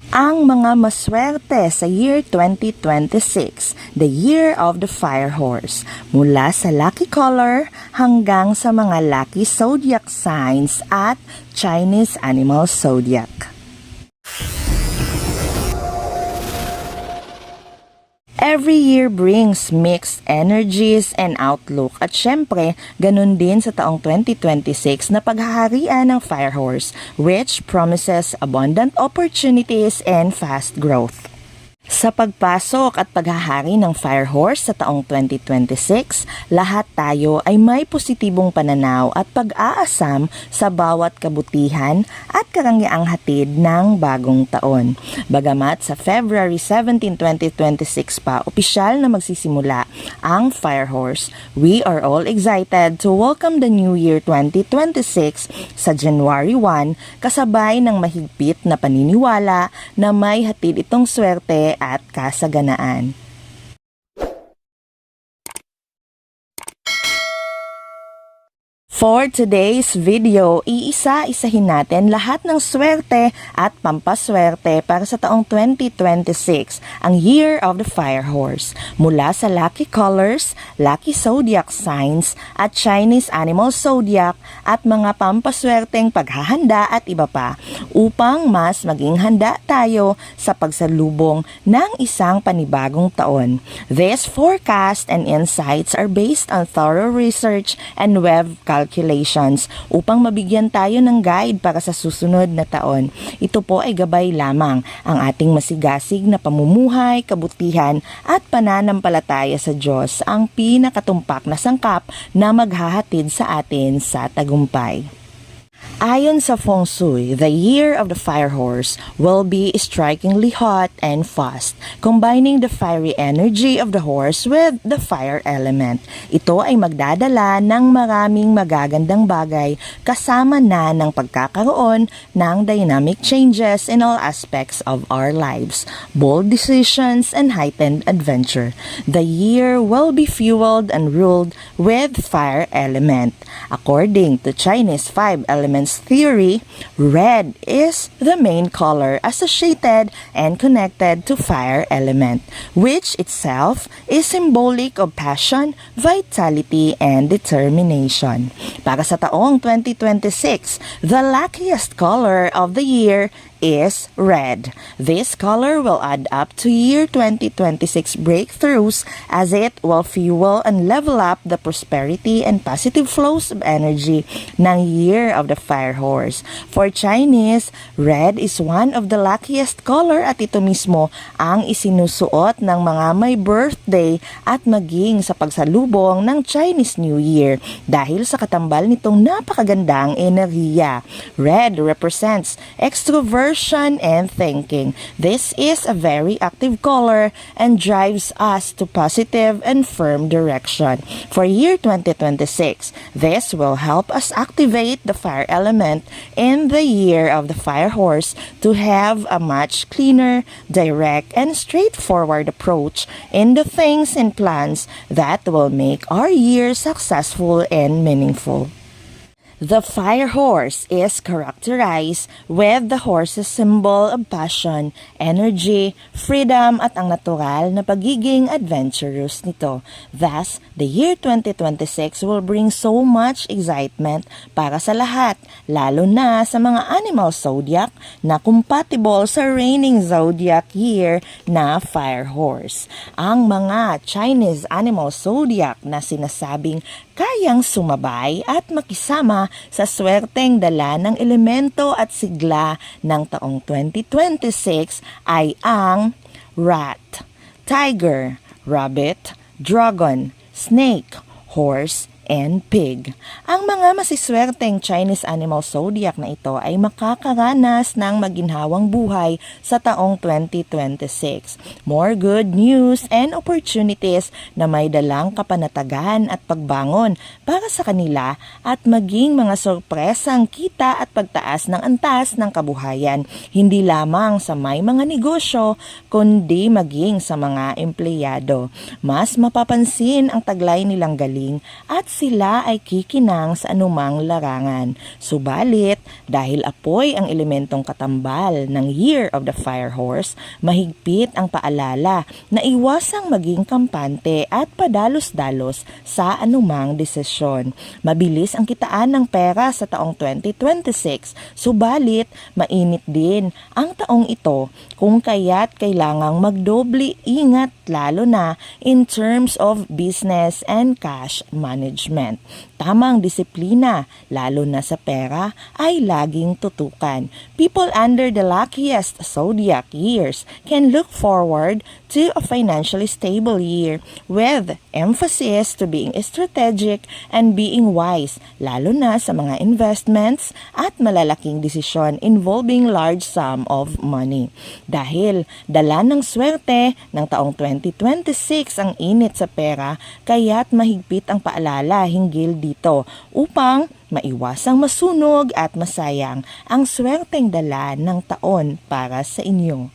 Ang mga maswerte sa year 2026, the year of the Fire Horse, mula sa lucky color hanggang sa mga lucky zodiac signs at Chinese animal zodiac. Every year brings mixed energies and outlook at syempre, ganun din sa taong 2026 na paghaharian ng Fire Horse, which promises abundant opportunities and fast growth. Sa pagpasok at paghahari ng Fire Horse sa taong 2026, lahat tayo ay may positibong pananaw at pag-aasam sa bawat kabutihan at karangyang hatid ng bagong taon. Bagamat sa February 17, 2026 pa opisyal na magsisimula ang Fire Horse, we are all excited to welcome the new year 2026 sa January 1 kasabay ng mahigpit na paniniwala na may hatid itong swerte at kasaganaan. For today's video, iisa-isahin natin lahat ng swerte at pampaswerte para sa taong 2026, ang Year of the Fire Horse, mula sa lucky colors, lucky zodiac signs, at Chinese animal zodiac at mga pampaswerteng paghahanda at iba pa, upang mas maging handa tayo sa pagsalubong ng isang panibagong taon. This forecast and insights are based on thorough research and web calculations upang mabigyan tayo ng guide para sa susunod na taon. Ito po ay gabay lamang ang ating masigasig na pamumuhay, kabutihan at pananampalataya sa Diyos ang pinakatumpak na sangkap na maghahatid sa atin sa tagumpay. Ayon sa Feng Shui, the year of the Fire Horse will be strikingly hot and fast, combining the fiery energy of the horse with the fire element. Ito ay magdadala ng maraming magagandang bagay kasama na ng pagkakaroon ng dynamic changes in all aspects of our lives, bold decisions, and heightened adventure. The year will be fueled and ruled with fire element. According to Chinese 5 elements theory, red is the main color associated and connected to fire element, which itself is symbolic of passion, vitality, and determination. Para sa taong 2026, the luckiest color of the year is red. This color will add up to year 2026 breakthroughs as it will fuel and level up the prosperity and positive flows of energy ng year of the Fire Horse. For Chinese, red is one of the luckiest color at ito mismo ang isinusuot ng mga may birthday at maging sa pagsalubong ng Chinese New Year dahil sa katambal nitong napakagandang enerhiya. Red represents extroversion and thinking. This is a very active color and drives us to positive and firm direction. For year 2026, this will help us activate the fire element in the year of the Fire Horse to have a much cleaner, direct, and straightforward approach in the things and plans that will make our year successful and meaningful. The Fire Horse is characterized with the horse's symbol of passion, energy, freedom at ang natural na pagiging adventurous nito. Thus, the year 2026 will bring so much excitement para sa lahat, lalo na sa mga animal zodiac na compatible sa reigning zodiac year na Fire Horse. Ang mga Chinese animal zodiac na sinasabing kayang sumabay at makisama sa swerteng dala ng elemento at sigla ng taong 2026 ay ang rat, tiger, rabbit, dragon, snake, horse, and pig. Ang mga masiswerteng Chinese animal zodiac na ito ay makakaranas ng maginhawang buhay sa taong 2026. More good news and opportunities na may dalang kapanatagan at pagbangon para sa kanila at maging mga sorpresang kita at pagtaas ng antas ng kabuhayan, hindi lamang sa may mga negosyo, kundi maging sa mga empleyado. Mas mapapansin ang taglay nilang galing at sila ay kikinang sa anumang larangan. Subalit, dahil apoy ang elementong katambal ng Year of the Fire Horse, mahigpit ang paalala na iwasang maging kampante at padalos-dalos sa anumang desisyon. Mabilis ang kitaan ng pera sa taong 2026, subalit mainit din ang taong ito kung kaya't kailangang magdoble ingat lalo na in terms of business and cash management. Tamang disiplina, lalo na sa pera, ay laging tutukan. People under the luckiest zodiac years can look forward to a financially stable year with emphasis to being strategic and being wise, lalo na sa mga investments at malalaking desisyon involving large sum of money. Dahil dala ng swerte ng taong 2026 ang init sa pera, kaya't mahigpit ang paalala hinggil dito upang maiwasang masunog at masayang ang swerteng dala ng taon para sa inyo.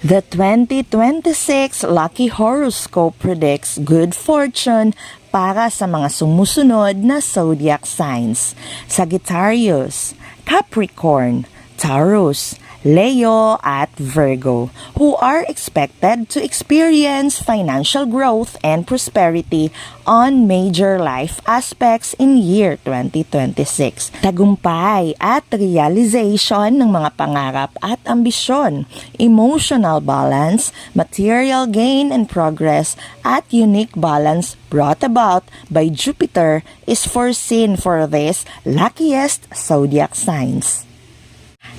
The 2026 Lucky Horoscope predicts good fortune para sa mga sumusunod na zodiac signs: Sagittarius, Capricorn, Taurus, Leo at Virgo, who are expected to experience financial growth and prosperity on major life aspects in year 2026. Tagumpay at realization ng mga pangarap at ambisyon, emotional balance, material gain and progress, at unique balance brought about by Jupiter is foreseen for these luckiest zodiac signs.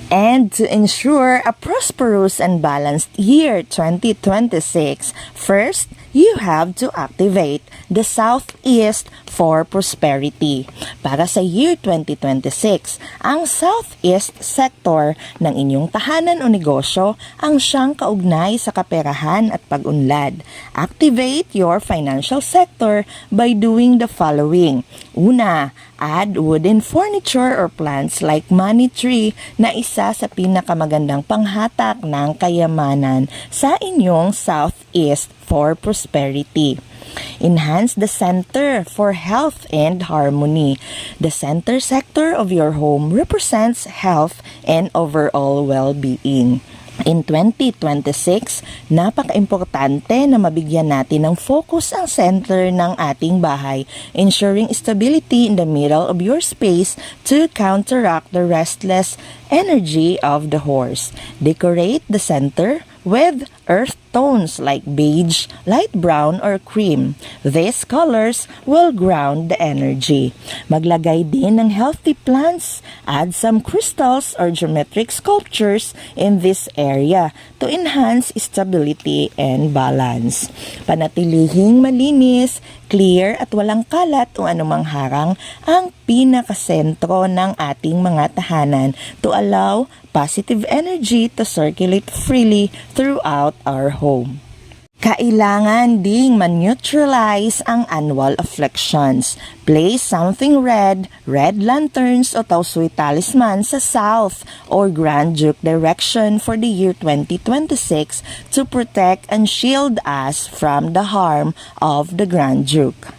And to ensure a prosperous and balanced year 2026, first, you have to activate the Southeast for prosperity. Para sa year 2026, ang Southeast sector ng inyong tahanan o negosyo ang siyang kaugnay sa kaperahan at pag-unlad. Activate your financial sector by doing the following. Una, add wooden furniture or plants like money tree na isa sa pinakamagandang panghatak ng kayamanan sa inyong Southeast for prosperity. Enhance the center for health and harmony. The center sector of your home represents health and overall well-being. In 2026, napaka-importante na mabigyan natin ng focus ang center ng ating bahay, ensuring stability in the middle of your space to counteract the restless energy of the horse. Decorate the center with earth tones like beige, light brown, or cream. These colors will ground the energy. Maglagay din ng healthy plants. Add some crystals or geometric sculptures in this area to enhance stability and balance. Panatilihing malinis, clear at walang kalat o anumang harang ang pinakasentro ng ating mga tahanan to allow positive energy to circulate freely throughout our home. Kailangan ding man-neutralize ang annual afflictions. Place something red lanterns o tausui talisman sa south or Grand Duke direction for the year 2026 to protect and shield us from the harm of the Grand Duke.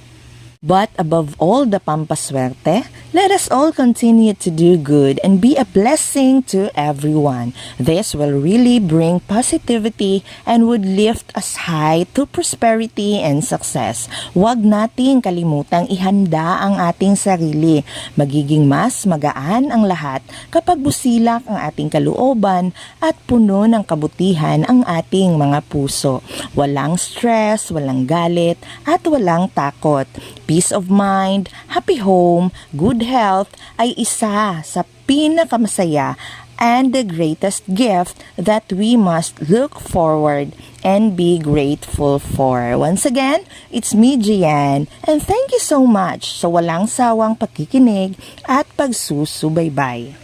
But above all the pampaswerte, let us all continue to do good and be a blessing to everyone. This will really bring positivity and would lift us high to prosperity and success. Huwag nating kalimutang ihanda ang ating sarili. Magiging mas magaan ang lahat kapag busilak ang ating kalooban at puno ng kabutihan ang ating mga puso. Walang stress, walang galit, at walang takot. Peace of mind, happy home, good health ay isa sa pinakamasaya and the greatest gift that we must look forward and be grateful for. Once again, it's me, Gian, and thank you so much sa walang sawang pakikinig at pagsusubaybay.